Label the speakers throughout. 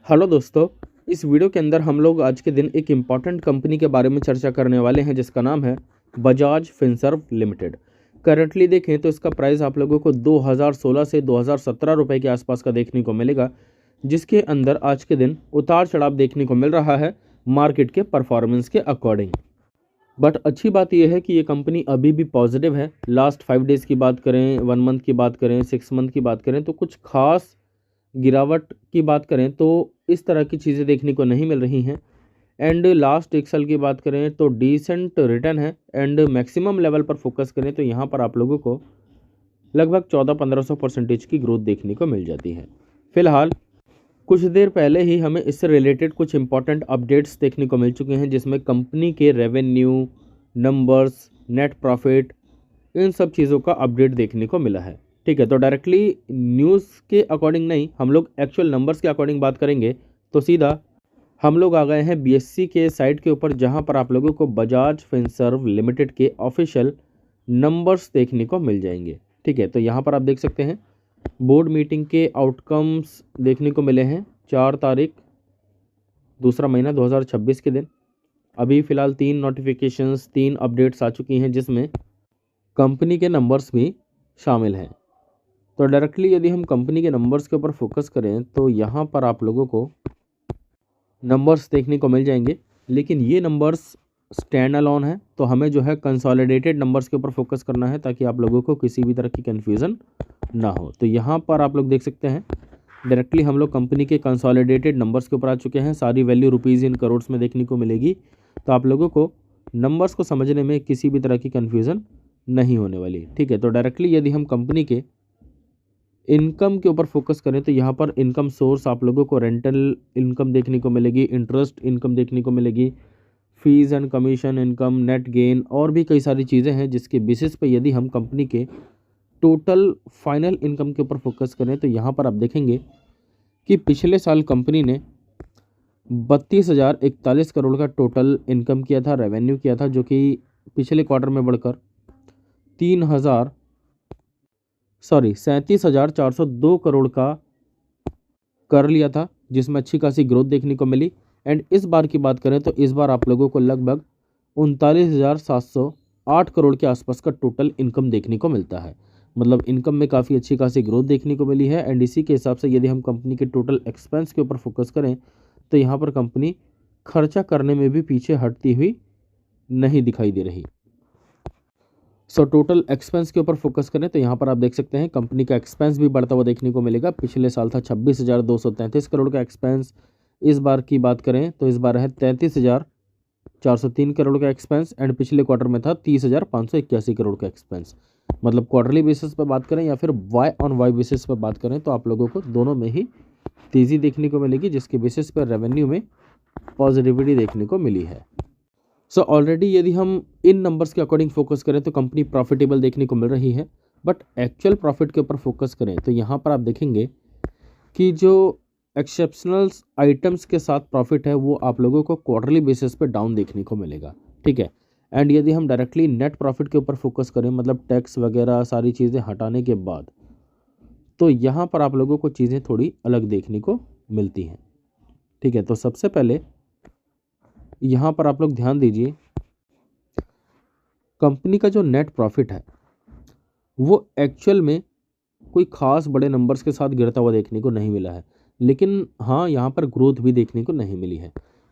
Speaker 1: Hello दोस्तों। इस video के अंदर हम लोग आज के दिन एक इम्पॉर्टेंट कंपनी के बारे में चर्चा करने वाले हैं जिसका नाम है बजाज फिनसर्व लिमिटेड। करंटली देखें तो इसका प्राइस आप लोगों को 2016 से 2017 रुपए के आसपास का देखने को मिलेगा, जिसके अंदर आज के दिन उतार चढ़ाव देखने को मिल रहा है मार्केट के परफॉर्मेंस के अकॉर्डिंग। बट अच्छी बात यह है कि ये कंपनी अभी भी पॉजिटिव है। लास्ट 5 डेज़ की बात करें, 1 मंथ की बात करें, 6 मंथ की बात करें तो कुछ खास गिरावट की बात करें तो इस तरह की चीज़ें देखने को नहीं मिल रही हैं। एंड लास्ट 1 साल की बात करें तो डिसेंट रिटर्न है। एंड मैक्सिमम लेवल पर फोकस करें तो यहाँ पर आप लोगों को लगभग 1400-1500% की ग्रोथ देखने को मिल जाती है। फिलहाल कुछ देर पहले ही हमें इससे रिलेटेड कुछ इंपॉर्टेंट अपडेट्स देखने को मिल चुके हैं, जिसमें कंपनी के रेवेन्यू नंबर्स, नेट प्रॉफिट, इन सब चीज़ों का अपडेट देखने को मिला है। ठीक है, तो डायरेक्टली न्यूज़ के अकॉर्डिंग नहीं, हम लोग एक्चुअल नंबर्स के अकॉर्डिंग बात करेंगे तो सीधा हम लोग आ गए हैं बीएससी के साइट के ऊपर, जहां पर आप लोगों को बजाज फिनसर्व लिमिटेड के ऑफिशियल नंबर्स देखने को मिल जाएंगे। ठीक है, तो यहाँ पर आप देख सकते हैं बोर्ड मीटिंग के आउटकम्स देखने को मिले हैं 4 तारीख दूसरा महीना 2026 के दिन। अभी फ़िलहाल 3 नोटिफिकेशंस, 3 अपडेट्स आ चुकी हैं जिसमें कंपनी के नंबर्स भी शामिल हैं। तो डायरेक्टली यदि हम कंपनी के नंबर्स के ऊपर फोकस करें तो यहाँ पर आप लोगों को नंबर्स देखने को मिल जाएंगे, लेकिन ये नंबर्स स्टैंड अलोन है, तो हमें जो है कंसोलिडेटेड नंबर्स के ऊपर फोकस करना है ताकि आप लोगों को किसी भी तरह की कन्फ्यूज़न ना हो। तो यहाँ पर आप लोग देख सकते हैं डायरेक्टली हम लोग कंपनी के कंसोलिडेटेड नंबर्स के ऊपर आ चुके हैं। सारी वैल्यू रुपीज़ इन करोड्स में देखने को मिलेगी, तो आप लोगों को नंबर्स को समझने में किसी भी तरह की कन्फ्यूज़न नहीं होने वाली। ठीक है, तो डायरेक्टली यदि हम कंपनी के इनकम के ऊपर फोकस करें तो यहाँ पर इनकम सोर्स आप लोगों को रेंटल इनकम देखने को मिलेगी, इंटरेस्ट इनकम देखने को मिलेगी, fees and commission income, net gain और भी कई सारी चीज़ें हैं जिसके बेसिस पे यदि हम कंपनी के टोटल फाइनल इनकम के ऊपर फोकस करें तो यहाँ पर आप देखेंगे कि पिछले साल कंपनी ने 32,041 करोड़ का टोटल इनकम किया था, रेवेन्यू किया था, जो कि पिछले क्वार्टर में बढ़कर 37,402 करोड़ का कर लिया था, जिसमें अच्छी खासी ग्रोथ देखने को मिली। एंड इस बार की बात करें तो इस बार आप लोगों को लगभग 39,708 करोड़ के आसपास का टोटल इनकम देखने को मिलता है। मतलब इनकम में काफ़ी अच्छी खासी ग्रोथ देखने को मिली है। एंड इसी के हिसाब से यदि हम कंपनी के टोटल एक्सपेंस के ऊपर फोकस करें तो यहाँ पर कंपनी खर्चा करने में भी पीछे हटती हुई नहीं दिखाई दे रही। टोटल एक्सपेंस के ऊपर फोकस करें तो यहाँ पर आप देख सकते हैं कंपनी का एक्सपेंस भी बढ़ता हुआ देखने को मिलेगा। पिछले साल था 26,233 करोड़ का एक्सपेंस। इस बार की बात करें तो इस बार है 33,403 करोड़ का एक्सपेंस। एंड पिछले क्वार्टर में था 30,581 करोड़ का एक्सपेंस। मतलब क्वार्टरली बेसिस पर बात करें या फिर वाई ऑन वाई बेसिस पर बात करें तो आप लोगों को दोनों में ही तेज़ी देखने को मिलेगी, जिसके बेसिस पर रेवेन्यू में पॉजिटिविटी देखने को मिली है। ऑलरेडी यदि हम इन नंबर्स के अकॉर्डिंग फोकस करें तो कंपनी प्रॉफिटेबल देखने को मिल रही है। बट एक्चुअल प्रॉफिट के ऊपर फोकस करें तो यहाँ पर आप देखेंगे कि जो एक्सेप्शनल आइटम्स के साथ प्रॉफिट है वो आप लोगों को क्वार्टरली बेसिस पे डाउन देखने को मिलेगा। ठीक है, एंड यदि हम डायरेक्टली नेट प्रॉफिट के ऊपर फोकस करें, मतलब टैक्स वगैरह सारी चीज़ें हटाने के बाद, तो यहाँ पर आप लोगों को चीज़ें थोड़ी अलग देखने को मिलती हैं। ठीक है, तो सबसे पहले यहाँ पर आप लोग ध्यान दीजिए, कंपनी का जो नेट प्रॉफिट है वो एक्चुअल में कोई खास बड़े नंबर्स के साथ गिरता हुआ देखने को नहीं मिला है, लेकिन हाँ यहाँ पर ग्रोथ भी देखने को नहीं मिली है।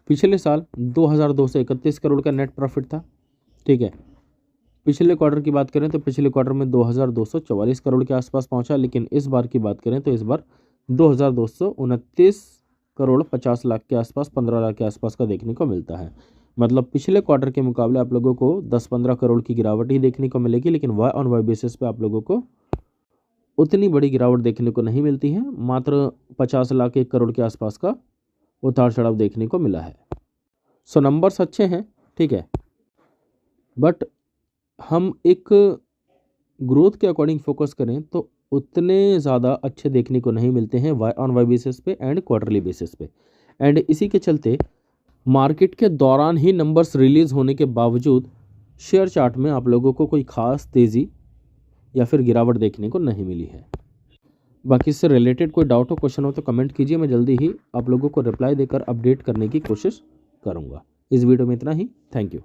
Speaker 1: पिछले साल 2,231 करोड़ का नेट प्रॉफिट था। ठीक है, पिछले क्वार्टर की बात करें तो पिछले क्वार्टर में 2,244 करोड़ के आसपास पहुंचा, लेकिन इस बार की बात करें तो इस बार 2,229 करोड़ 50 लाख के आसपास, 15 लाख के आसपास का देखने को मिलता है। मतलब पिछले क्वार्टर के मुकाबले आप लोगों को 10-15 करोड़ की गिरावट ही देखने को मिलेगी, लेकिन वाई ऑन वाई बेसिस पे आप लोगों को उतनी बड़ी गिरावट देखने को नहीं मिलती है। मात्र 50 लाख 1 करोड़ के आसपास का उतार चढ़ाव देखने को मिला है। नंबर्स अच्छे हैं, ठीक है, बट हम एक ग्रोथ के अकॉर्डिंग फोकस करें तो उतने ज़्यादा अच्छे देखने को नहीं मिलते हैं वाई ऑन वाई बेसिस पे एंड क्वार्टरली बेसिस पे। एंड इसी के चलते मार्केट के दौरान ही नंबर्स रिलीज़ होने के बावजूद शेयर चार्ट में आप लोगों को कोई खास तेज़ी या फिर गिरावट देखने को नहीं मिली है। बाकी इससे रिलेटेड कोई डाउट हो, क्वेश्चन हो तो कमेंट कीजिए, मैं जल्दी ही आप लोगों को रिप्लाई देकर अपडेट करने की कोशिश करूँगा। इस वीडियो में इतना ही। Thank you.